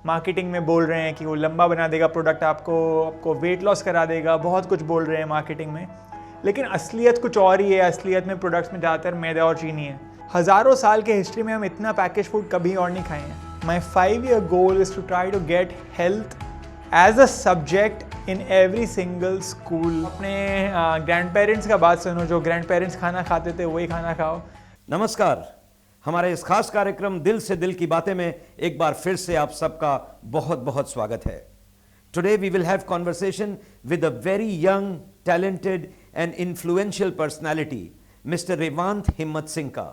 Marketing में बोल रहे हैं कि वो लंबा बना देगा प्रोडक्ट, आपको आपको वेट लॉस करा देगा, बहुत कुछ बोल रहे हैं मार्केटिंग में। लेकिन असलियत कुछ और ही है। असलियत में प्रोडक्ट्स में ज़्यादातर मैदा और चीनी है। हज़ारों साल के हिस्ट्री में हम इतना पैकेज फूड कभी और नहीं खाए हैं। My 5-year goal is to try to get health as a subject in every single school. अपने ग्रैंड पेरेंट्स का बात सुनो, जो ग्रैंड पेरेंट्स खाना खाते थे वही खाना खाओ। नमस्कार, हमारे इस खास कार्यक्रम दिल से दिल की बातें में एक बार फिर से आप सबका बहुत बहुत स्वागत है। Today we will have conversation with a very young, talented and influential personality, mister Revant Himmat Singh का,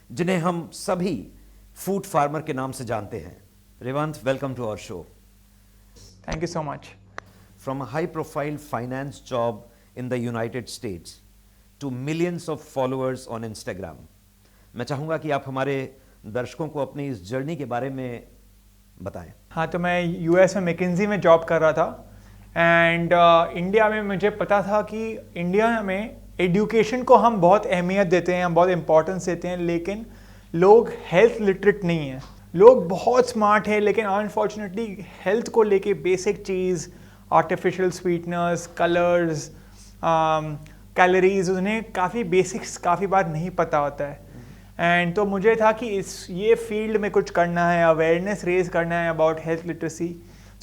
जिन्हें हम सभी फूड फार्मर के नाम से जानते हैं। Revant, welcome to our show. Thank you so much. From a high-profile finance job in the United States to millions of followers on Instagram, मैं चाहूँगा कि आप हमारे दर्शकों को अपनी इस जर्नी के बारे में बताएं। हाँ, तो मैं यूएस में मैकिन्जी में जॉब कर रहा था एंड इंडिया में मुझे पता था कि इंडिया में एजुकेशन को हम बहुत अहमियत देते हैं, हम बहुत इम्पोर्टेंस देते हैं, लेकिन लोग हेल्थ लिटरेट नहीं है। लोग बहुत स्मार्ट है लेकिन अनफॉर्चुनेटली हेल्थ को लेके बेसिक चीज़, आर्टिफिशियल स्वीटनर्स, कलर्स, कैलोरीज, उन्हें काफ़ी बेसिक्स काफ़ी बार नहीं पता होता है। एंड तो मुझे था कि ये फील्ड में कुछ करना है, अवेयरनेस रेज करना है अबाउट हेल्थ लिटरेसी।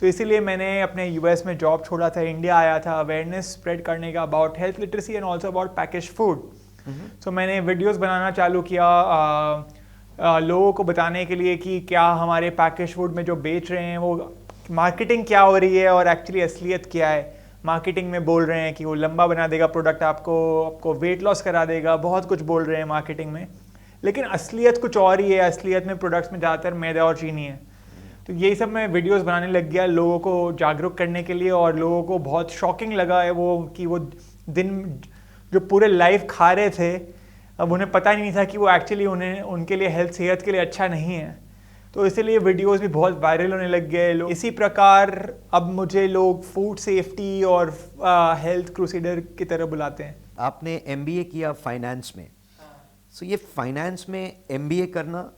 तो इसीलिए मैंने अपने यूएस में जॉब छोड़ा था, इंडिया आया था अवेयरनेस स्प्रेड करने का about health literacy and also about package food. तो मैंने वीडियोज़ बनाना चालू किया लोगों को बताने के लिए कि क्या हमारे पैकेज फूड में जो बेच रहे हैं वो मार्केटिंग क्या हो रही है और एक्चुअली असलियत क्या है। मार्केटिंग में बोल रहे हैं कि वो लंबा बना देगा प्रोडक्ट, आपको वेट लॉस करा देगा, बहुत कुछ बोल रहे हैं मार्केटिंग में, लेकिन असलियत कुछ और ही है। असलियत में प्रोडक्ट्स में ज़्यादातर मैदा और चीनी है। तो यही सब मैं वीडियोस बनाने लग गया लोगों को जागरूक करने के लिए, और लोगों को बहुत शॉकिंग लगा है वो कि वो दिन जो पूरे लाइफ खा रहे थे, अब उन्हें पता ही नहीं था कि वो एक्चुअली उनके लिए हेल्थ, सेहत के लिए अच्छा नहीं है। तो इसीलिए वीडियोस भी बहुत वायरल होने लग गए। इसी प्रकार अब मुझे लोग फूड सेफ्टी और हेल्थ क्रूसेडर की तरह बुलाते हैं। आपने एमबीए किया फाइनेंस में, सो ये फाइनेंस में एमबीए करना,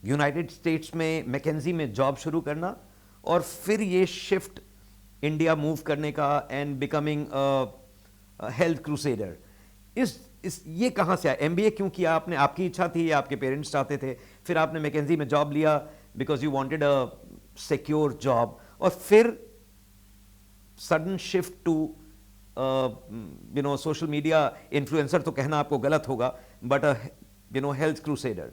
यूनाइटेड स्टेट्स में मैकेंजी में जॉब शुरू करना, और फिर ये शिफ्ट इंडिया मूव करने का एंड बिकमिंग हेल्थ क्रूसेडर, ये कहाँ से आया? एमबीए क्यों किया आपने? आपकी इच्छा थी या आपके पेरेंट्स चाहते थे? फिर आपने मैकेंजी में जॉब लिया because you wanted a secure job, और फिर sudden shift to social media influencer तो कहना आपको गलत होगा, बट हेल्थ क्रूसेडर।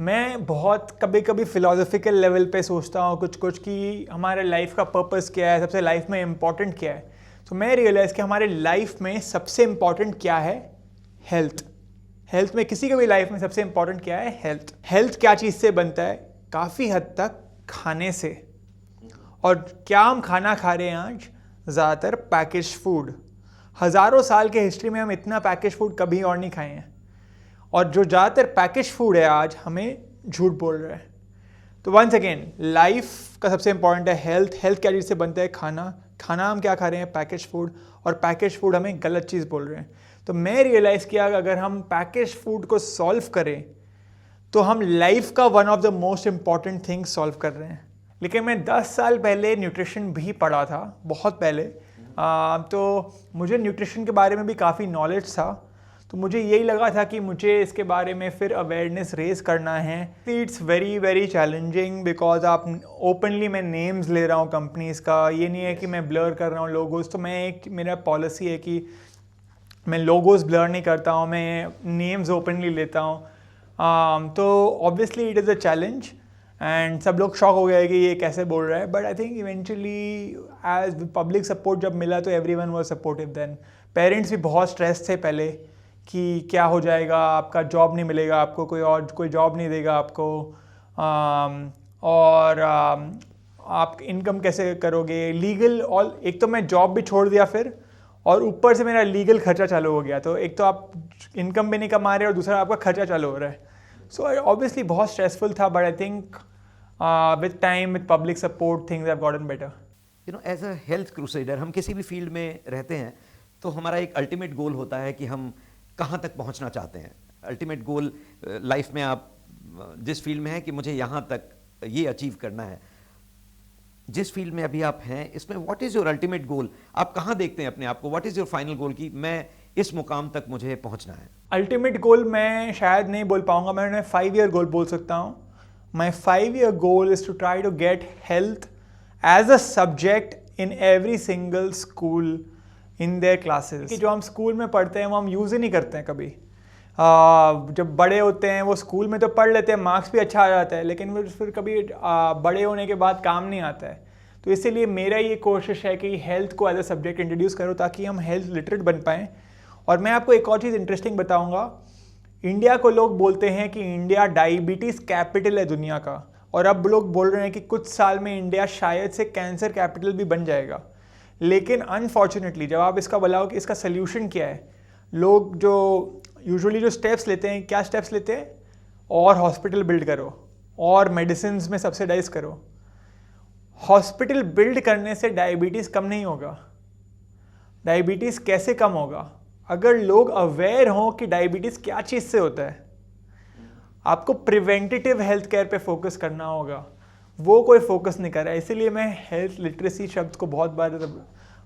मैं बहुत कभी कभी फिलोसफिकल लेवल पे सोचता हूँ कुछ कि हमारे लाइफ का पर्पस क्या है, सबसे लाइफ में इम्पॉर्टेंट क्या है। तो मैं रियलाइज़ कि हमारे लाइफ में सबसे इम्पॉर्टेंट क्या है? हेल्थ। हेल्थ में किसी के भी लाइफ में सबसे इम्पॉर्टेंट क्या है? हेल्थ। हेल्थ क्या चीज़ से बनता है? काफ़ी हद तक खाने से। और क्या हम खाना खा रहे हैं आज? ज़्यादातर पैकेज फूड। हज़ारों साल के हिस्ट्री में हम इतना पैकेज फूड कभी और नहीं खाए हैं। और जो ज़्यादातर पैकेज फूड है आज, हमें झूठ बोल रहा है। तो वंस अगेन, लाइफ का सबसे इंपॉर्टेंट है हेल्थ। हेल्थ क्या चीज़ से बनता है? खाना। खाना हम क्या खा रहे हैं? Package food. और पैकेज फूड हमें गलत चीज़ बोल रहे हैं। तो मैं रियलाइज़ किया कि अगर हम पैकेज फूड को सॉल्व करें तो हम लाइफ का one of the most important thing solve कर रहे हैं। लेकिन मैं 10 साल पहले न्यूट्रिशन भी पढ़ा था, बहुत पहले। तो मुझे न्यूट्रिशन के बारे में भी काफ़ी नॉलेज था। तो मुझे यही लगा था कि मुझे इसके बारे में फिर अवेयरनेस रेज करना है। It's very very challenging because आप ओपनली, मैं नेम्स ले रहा हूँ कंपनीज़ का, ये नहीं है कि मैं ब्लर कर रहा हूँ लोगोस। तो मेरा पॉलिसी है कि मैं लोगोस ब्लर नहीं करता हूँ, मैं नेम्स ओपनली लेता हूँ। तो obviously it is a challenge and सब लोग शॉक हो गए कि ये कैसे बोल रहा है। But I think eventually as public support जब मिला तो everyone was supportive then. Parents भी बहुत स्ट्रेस थे पहले कि क्या हो जाएगा, आपका जॉब नहीं मिलेगा, आपको कोई जॉब नहीं देगा आपको, और आप इनकम कैसे करोगे, लीगल। और एक तो मैं जॉब भी छोड़ दिया फिर, और ऊपर से मेरा लीगल खर्चा चालू हो गया। तो एक तो आप इनकम भी नहीं कमा रहे और दूसरा आपका खर्चा चालू हो रहा है। सो ऑब्वियसली बहुत स्ट्रेसफुल था, but I think with time, with public support, things have gotten better. As a health crusader हम किसी भी फील्ड में रहते हैं तो हमारा एक अल्टीमेट गोल होता है कि हम कहाँ तक पहुँचना चाहते हैं। अल्टीमेट गोल लाइफ में आप जिस फील्ड में है कि मुझे यहाँ तक ये अचीव करना है। जिस फील्ड में अभी आप हैं इसमें what is your ultimate goal? आप कहाँ देखते हैं अपने आप को? What is your final goal कि मैं इस मुकाम तक मुझे पहुंचना है? अल्टीमेट गोल मैं शायद नहीं बोल पाऊंगा, मैं 5 ईयर गोल बोल सकता हूँ. My 5 year goal is to try to get health as a subject in every single school in their classes. कि जो हम स्कूल में पढ़ते हैं वो हम यूज़ ही नहीं करते हैं कभी. जब बड़े होते हैं वो स्कूल में तो पढ़ लेते हैं, मार्क्स भी अच्छा आ जाता है, लेकिन वो फिर कभी बड़े होने के बाद काम नहीं आता है. तो इसीलिए मेरा ये कोशिश है कि हेल्थ को एज अ सब्जेक्ट इंट्रोड्यूस करो ताकि हम हेल्थ लिटरेट बन पाएँ. और मैं आपको एक और चीज़ इंटरेस्टिंग बताऊंगा. इंडिया को लोग बोलते हैं कि इंडिया डायबिटीज़ कैपिटल है दुनिया का, और अब लोग बोल रहे हैं कि कुछ साल में इंडिया शायद से कैंसर कैपिटल भी बन जाएगा. लेकिन अनफॉर्चुनेटली जब आप इसका बोलाओ कि इसका सल्यूशन क्या है, लोग जो यूजुअली जो स्टेप्स लेते हैं, क्या स्टेप्स लेते हैं? और हॉस्पिटल बिल्ड करो और मेडिसिन में सब्सिडाइज करो. हॉस्पिटल बिल्ड करने से डायबिटीज़ कम नहीं होगा. डायबिटीज़ कैसे कम होगा? अगर लोग अवेयर हों कि डायबिटीज़ क्या चीज़ से होता है. आपको प्रिवेंटिव हेल्थ केयर पे फोकस करना होगा, वो कोई फोकस नहीं कर रहा है. इसीलिए मैं हेल्थ लिटरेसी शब्द को बहुत बार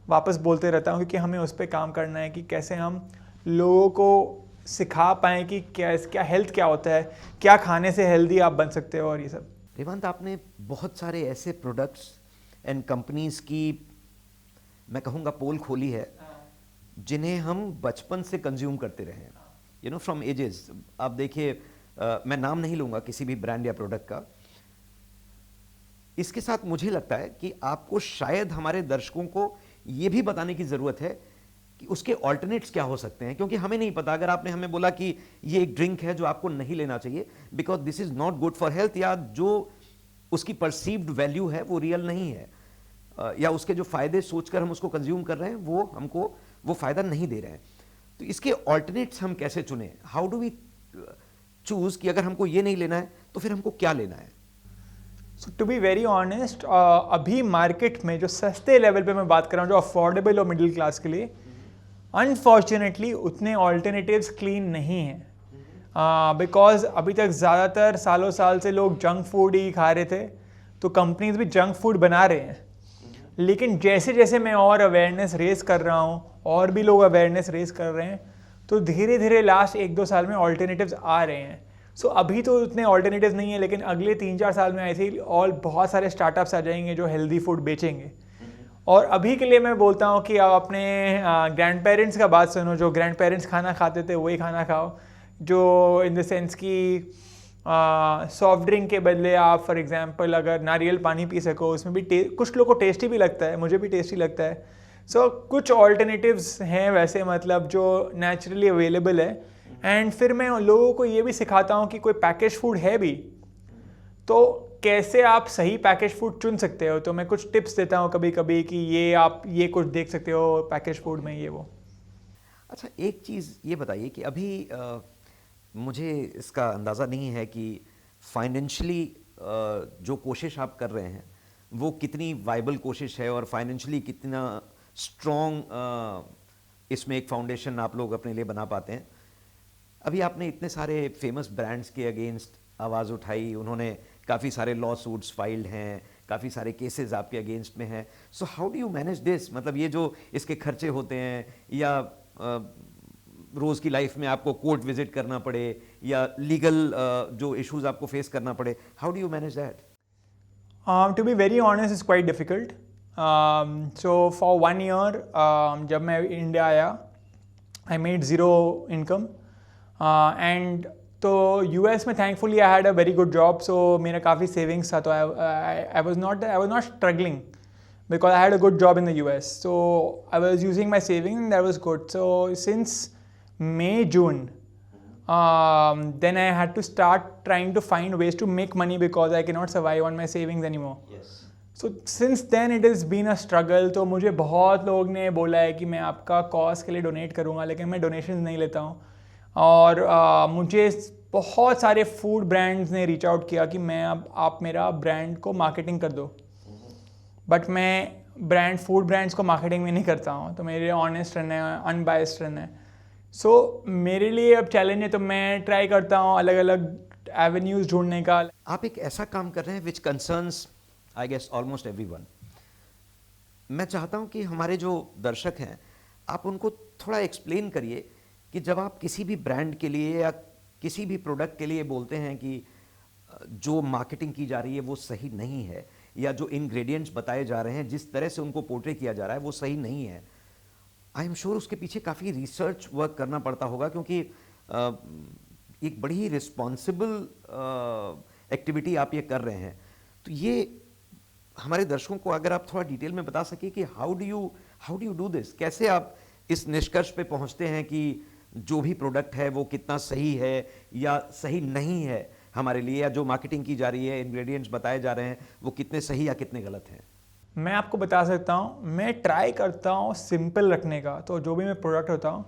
वापस बोलते रहता हूँ, क्योंकि हमें उस पर काम करना है कि कैसे हम लोगों को सिखा पाएँ कि क्या हेल्थ क्या होता है, क्या खाने से हेल्दी आप बन सकते हो और ये सब. रेवंत, आपने बहुत सारे ऐसे प्रोडक्ट्स एंड कंपनीज की मैं कहूँगा पोल खोली है जिन्हें हम बचपन से कंज्यूम करते रहे हैं, यू नो, फ्रॉम एजेस. आप देखिए, मैं नाम नहीं लूँगा किसी भी ब्रांड या प्रोडक्ट का. इसके साथ मुझे लगता है कि आपको शायद हमारे दर्शकों को ये भी बताने की ज़रूरत है कि उसके ऑल्टरनेट्स क्या हो सकते हैं, क्योंकि हमें नहीं पता. अगर आपने हमें बोला कि ये एक ड्रिंक है जो आपको नहीं लेना चाहिए because this is not good for health, या जो उसकी परसीव्ड वैल्यू है वो रियल नहीं है, या उसके जो फ़ायदे सोचकर हम उसको कंज्यूम कर रहे हैं वो हमको वो फ़ायदा नहीं दे रहे हैं, तो इसके ऑल्टरनेट्स हम कैसे चुनें? हाउ डू वी चूज़ कि अगर हमको ये नहीं लेना है तो फिर हमको क्या लेना है? सो टू बी वेरी ऑनेस्ट, अभी मार्केट में जो सस्ते लेवल पे मैं बात कर रहा हूँ, जो अफोर्डेबल और मिडिल क्लास के लिए, अनफॉर्चुनेटली उतने ऑल्टरनेटिव्स क्लीन नहीं हैं. बिकॉज अभी तक ज़्यादातर सालों साल से लोग जंक फूड ही खा रहे थे, तो कंपनीज भी जंक फूड बना रहे हैं. लेकिन जैसे जैसे मैं और अवेयरनेस रेस कर रहा हूँ और भी लोग अवेयरनेस रेस कर रहे हैं, तो धीरे धीरे लास्ट 1-2 साल में ऑल्टरनेटिव्स आ रहे हैं. सो अभी तो उतने ऑल्टरनेटिव्स नहीं है, लेकिन अगले 3-4 साल में ऐसे ही और बहुत सारे स्टार्टअप्स आ जाएंगे जो हेल्दी फूड बेचेंगे. और अभी के लिए मैं बोलता हूँ कि आप अपने ग्रैंड पेरेंट्स का बात सुनो. जो ग्रैंड पेरेंट्स खाना खाते थे वही खाना खाओ, जो इन द सेंस कि सॉफ्ट ड्रिंक के बदले आप फॉर एग्जांपल अगर नारियल पानी पी सको, उसमें भी कुछ लोगों को टेस्टी भी लगता है, मुझे भी टेस्टी लगता है. सो कुछ ऑल्टरनेटिव्स हैं वैसे, मतलब जो नेचुरली अवेलेबल है. एंड फिर मैं लोगों को ये भी सिखाता हूँ कि कोई पैकेज फूड है भी तो कैसे आप सही पैकेज फूड चुन सकते हो. तो मैं कुछ टिप्स देता हूँ कभी कभी कि ये आप ये कुछ देख सकते हो पैकेज फूड में, ये वो. अच्छा, एक चीज़ ये बताइए कि अभी मुझे इसका अंदाज़ा नहीं है कि फाइनेंशियली जो कोशिश आप कर रहे हैं वो कितनी वाइबल कोशिश है और फाइनेंशियली कितना स्ट्रॉन्ग इसमें एक फाउंडेशन आप लोग अपने लिए बना पाते हैं. अभी आपने इतने सारे फेमस ब्रांड्स के अगेंस्ट आवाज़ उठाई, उन्होंने काफ़ी सारे लॉ सूट्स फाइल्ड हैं, काफ़ी सारे केसेस आपके अगेंस्ट में हैं. So how do you manage this? मतलब ये जो इसके खर्चे होते हैं, या रोज़ की लाइफ में आपको कोर्ट विजिट करना पड़े, या लीगल जो इश्यूज आपको फेस करना पड़े, how do you manage that? To be very honest, is quite difficult. So for 1 year जब मैं इंडिया आया, I made zero income. And तो यूएस में thankfully I had a very good job, so मेरा काफ़ी savings था. तो I was not struggling because I had a good job in the US. So I was using my savings and that was good. So since May, June, then I had to start trying to find ways to make money because I cannot survive on my savings anymore. Yes. So since then it has been a struggle. तो मुझे बहुत लोग ने बोला है कि मैं आपका कॉज के लिए डोनेट करूँगा, लेकिन मैं डोनेशंस नहीं लेता हूँ. और मुझे बहुत सारे फूड ब्रांड्स ने रीच आउट किया कि मैं अब आप मेरा ब्रांड को मार्केटिंग कर दो. बट मैं फूड ब्रांड्स को मार्केटिंग में नहीं करता हूँ, तो मेरे ऑनेस्ट रहना है, अनबायस्ड रहना है. सो मेरे लिए अब चैलेंज है, तो मैं ट्राई करता हूँ अलग अलग एवेन्यूज़ ढूंढने का. आप एक ऐसा काम कर रहे हैं which concerns I guess almost everyone. मैं चाहता हूं कि हमारे जो दर्शक हैं, आप उनको थोड़ा एक्सप्लेन करिए कि जब आप किसी भी ब्रांड के लिए या किसी भी प्रोडक्ट के लिए बोलते हैं कि जो मार्केटिंग की जा रही है वो सही नहीं है, या जो इंग्रेडिएंट्स बताए जा रहे हैं, जिस तरह से उनको पोर्ट्रे किया जा रहा है वो सही नहीं है, आई एम श्योर उसके पीछे काफ़ी रिसर्च वर्क करना पड़ता होगा, क्योंकि एक बड़ी ही रिस्पॉन्सिबल एक्टिविटी आप ये कर रहे हैं। तो ये हमारे दर्शकों को अगर आप थोड़ा डिटेल में बता सके कि how do you do this, कैसे आप इस निष्कर्ष पे पहुंचते हैं कि जो भी प्रोडक्ट है वो कितना सही है या सही नहीं है हमारे लिए, या जो मार्केटिंग की जा रही है, इंग्रेडिएंट्स बताए जा रहे हैं, वो कितने सही या कितने गलत हैं। मैं आपको बता सकता हूँ, मैं ट्राई करता हूँ सिंपल रखने का। तो जो भी मैं प्रोडक्ट होता हूँ,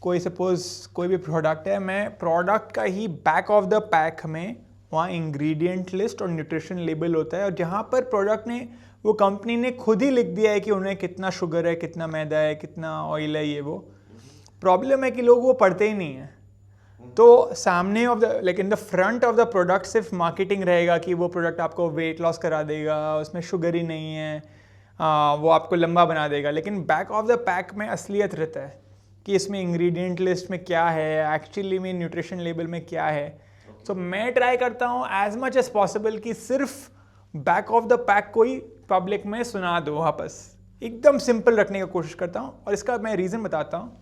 कोई सपोज कोई भी प्रोडक्ट है, मैं प्रोडक्ट का ही बैक ऑफ द पैक में वहाँ इंग्रेडिएंट लिस्ट और न्यूट्रिशन लेबल होता है, और जहाँ पर प्रोडक्ट ने, वो कंपनी ने खुद ही लिख दिया है कि उन्हें कितना शुगर है, कितना मैदा है, कितना ऑयल है, ये वो। प्रॉब्लम है कि लोग वो पढ़ते ही नहीं हैं। तो सामने of the, like in the front of the product सिर्फ मार्केटिंग रहेगा कि वो प्रोडक्ट आपको वेट लॉस करा देगा, उसमें शुगर ही नहीं है, वो आपको लंबा बना देगा। लेकिन बैक ऑफ द पैक में असलियत रहता है कि इसमें इंग्रेडिएंट लिस्ट में क्या है, एक्चुअली में न्यूट्रिशन लेबल में क्या है। तो मैं ट्राई करता हूँ एज मच एज पॉसिबल कि सिर्फ बैक ऑफ द पैक को ही पब्लिक में सुना दो, वापस एकदम सिंपल रखने की कोशिश करता हूँ। और इसका मैं रीज़न बताता हूँ,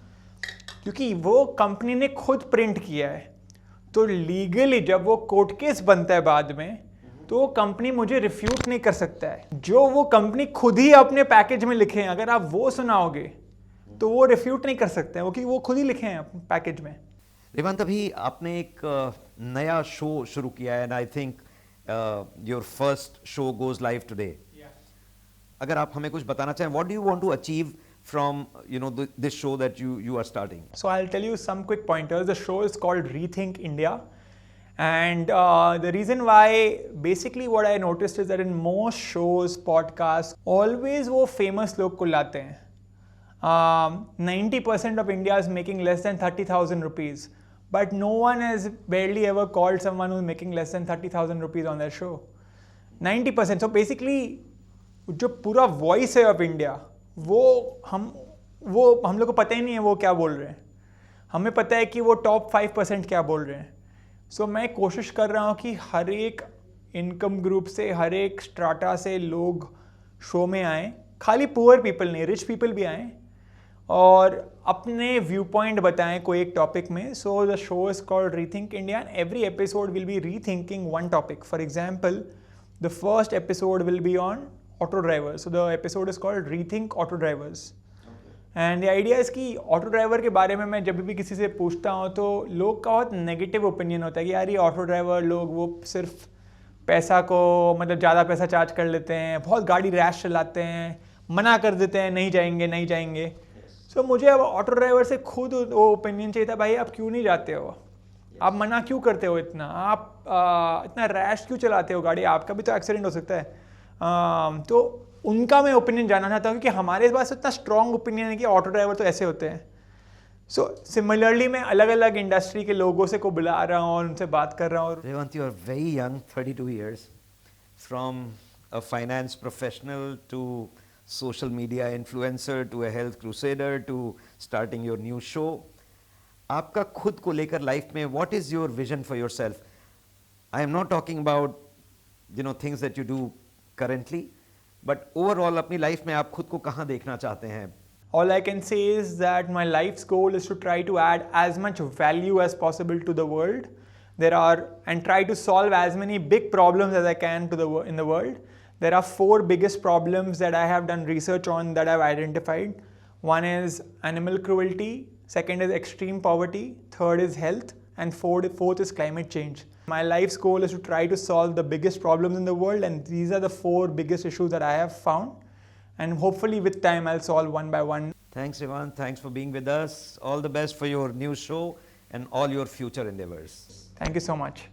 क्योंकि वो कंपनी ने खुद प्रिंट किया है, तो लीगली जब वो कोर्ट केस बनता है बाद में, तो वो कंपनी मुझे रिफ्यूट नहीं कर सकता है। जो वो कंपनी खुद ही अपने पैकेज में लिखे हैं, अगर आप वो सुनाओगे तो वो रिफ्यूट नहीं कर सकते हैं, वो कि वो खुद ही लिखे हैं पैकेज में। रेवांत, अभी आपने एक नया शो शुरू किया है, and I think your first show goes live today. अगर आप हमें कुछ बताना चाहें, what do you want to achieve from this show that you are starting? So I'll tell you some quick pointers. The show is called Rethink India, and the reason why, basically what I noticed is that in most shows, podcasts, always वो famous लोग को लाते हैं। 90% of India is making less than 30,000 rupees, but no one has barely ever called someone who's making less than 30,000 rupees on their show. 90%. So basically जो पूरा voice है of India, वो हम लोग को पता ही नहीं है वो क्या बोल रहे हैं। हमें पता है कि वो टॉप 5% क्या बोल रहे हैं। सो मैं कोशिश कर रहा हूँ कि हर एक इनकम ग्रुप से, हर एक स्ट्राटा से लोग शो में आएँ, खाली पुअर पीपल नहीं, रिच पीपल भी आएँ और अपने व्यू पॉइंट बताएं कोई एक टॉपिक में। So the show is called rethink India, and every episode will be rethinking one topic. For example, the first episode will be on auto drivers. So the episode is called rethink auto drivers. And the idea is कि auto driver के बारे में मैं जब भी किसी से पूछता हूँ तो लोग का बहुत नेगेटिव ओपिनियन होता है कि यार ये ऑटो ड्राइवर लोग वो सिर्फ पैसा को, मतलब ज़्यादा पैसा चार्ज कर लेते हैं, बहुत गाड़ी रैश चलाते हैं, मना कर देते हैं नहीं जाएंगे नहीं जाएंगे. सो मुझे अब ऑटो ड्राइवर से खुद वो ओपिनियन चाहिए था, भाई आप क्यों नहीं जाते हो, आप मना क्यों करते हो इतना, आप इतना रैश क्यों चलाते हो गाड़ी, आपका भी तो एक्सीडेंट हो सकता है. तो उनका मैं ओपिनियन जानना चाहता हूँ क्योंकि हमारे पास इतना स्ट्रॉन्ग ओपिनियन है कि ऑटो ड्राइवर तो ऐसे होते हैं. सो सिमिलरली मैं अलग अलग इंडस्ट्री के लोगों से को बुला रहा हूँ और उनसे बात कर रहा हूँ. Revanth, you are very young, 32 years, from a finance professional to social media influencer to a health crusader to starting your new show. आपका खुद को लेकर लाइफ में what is your vision for yourself? I am not talking about things that you do currently, but overall अपनी life में आप खुद को कहाँ देखना चाहते हैं? All I can say is that my life's goal is to try to add as much value as possible to the world. And try to solve as many big problems as I can in the world. There are 4 biggest problems that I have done research on that I've identified. One is animal cruelty, second is extreme poverty, third is health, and fourth is climate change. My life's goal is to try to solve the biggest problems in the world, and these are the 4 biggest issues that I have found. And hopefully with time I'll solve one by one. Thanks, Revan. Thanks for being with us. All the best for your new show and all your future endeavors. Thank you so much.